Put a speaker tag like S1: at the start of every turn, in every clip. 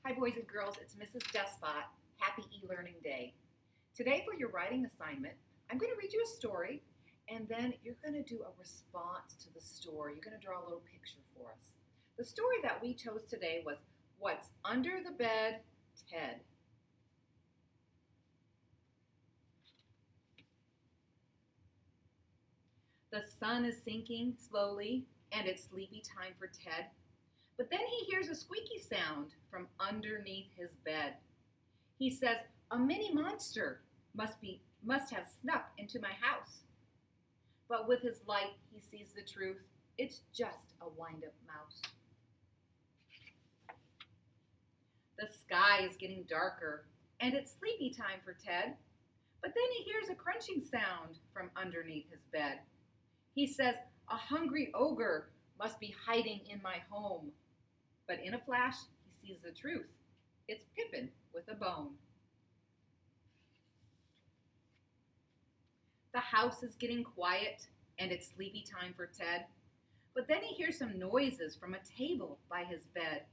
S1: Hi, boys and girls. It's Mrs. Despot. Happy e-learning day. Today, for your writing assignment, I'm going to read you a story, and then you're going to do a response to the story. You're going to draw a little picture for us. The story that we chose today was What's Under the Bed, Ted? The sun is sinking slowly, and it's sleepy time for Ted. But then he hears a squeaky sound from underneath his bed. He says, "A mini monster must have snuck into my house." But with his light, he sees the truth. It's just a wind-up mouse. The sky is getting darker, and it's sleepy time for Ted. But then he hears a crunching sound from underneath his bed. He says, "A hungry ogre must be hiding in my home." But in a flash, he sees the truth. It's Pippin with a bone. The house is getting quiet, and it's sleepy time for Ted. But then he hears some noises from a table by his bed.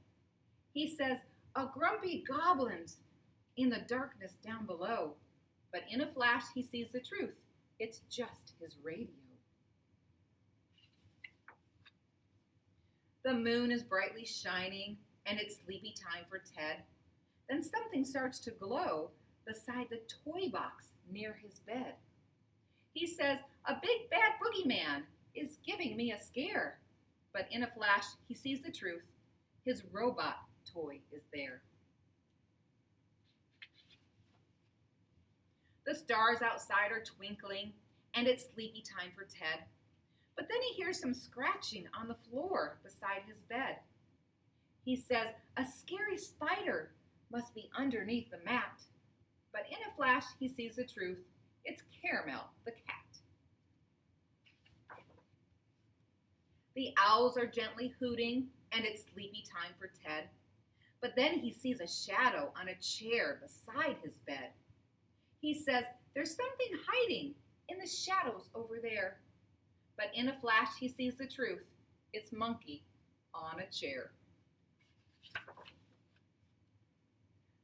S1: He says, "A grumpy goblin's in the darkness down below." But in a flash, he sees the truth. It's just his radio. The moon is brightly shining, and it's sleepy time for Ted. Then something starts to glow beside the toy box near his bed. He says, "A big bad boogeyman is giving me a scare." But in a flash, he sees the truth. His robot toy is there. The stars outside are twinkling, and it's sleepy time for Ted. But then he hears some scratching on the floor beside his bed. He says, "A scary spider must be underneath the mat." But in a flash, he sees the truth. It's Caramel the cat. The owls are gently hooting, and it's sleepy time for Ted. But then he sees a shadow on a chair beside his bed. He says, "There's something hiding in the shadows over there." But in a flash, he sees the truth. It's Monkey on a chair.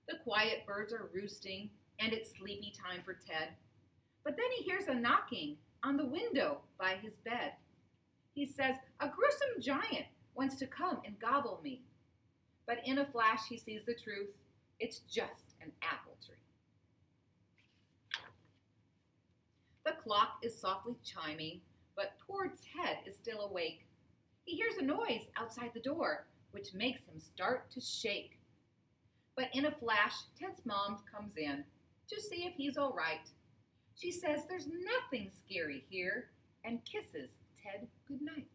S1: The quiet birds are roosting, and it's sleepy time for Ted. But then he hears a knocking on the window by his bed. He says, "A gruesome giant wants to come and gobble me." But in a flash, he sees the truth. It's just an apple tree. The clock is softly chiming, but poor Ted is still awake. He hears a noise outside the door, which makes him start to shake. But in a flash, Ted's mom comes in to see if he's all right. She says there's nothing scary here and kisses Ted goodnight.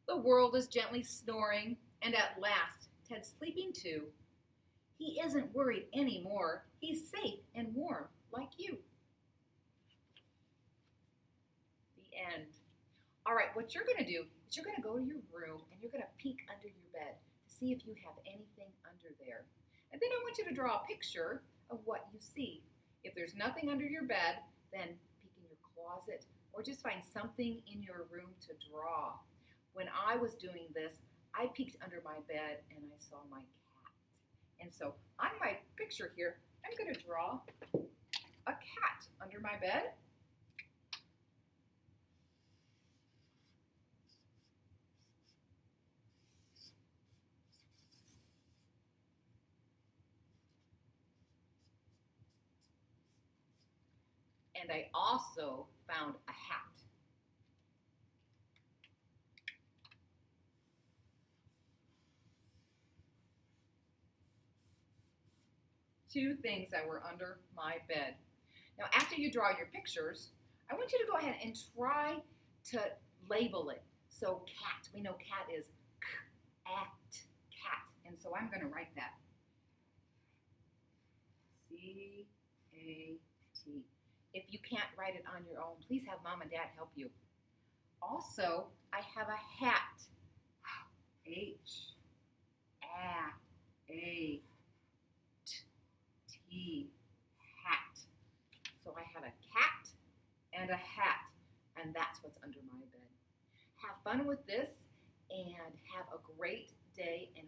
S1: The world is gently snoring, and at last Ted's sleeping too. He isn't worried anymore. He's safe and warm like you. End. All right, what you're going to do is you're going to go to your room and you're going to peek under your bed to see if you have anything under there. And then I want you to draw a picture of what you see. If there's nothing under your bed, then peek in your closet or just find something in your room to draw. When I was doing this, I peeked under my bed and I saw my cat. And so on my picture here, I'm going to draw a cat under my bed. And I also found a hat. Two things that were under my bed. Now, after you draw your pictures, I want you to go ahead and try to label it. So cat, we know cat is cat, cat. And so I'm going to write that. C-A-T. If you can't write it on your own, please have mom and dad help you. Also, I have a hat. H-A-A-T, hat. So I have a cat and a hat, and that's what's under my bed. Have fun with this and have a great day and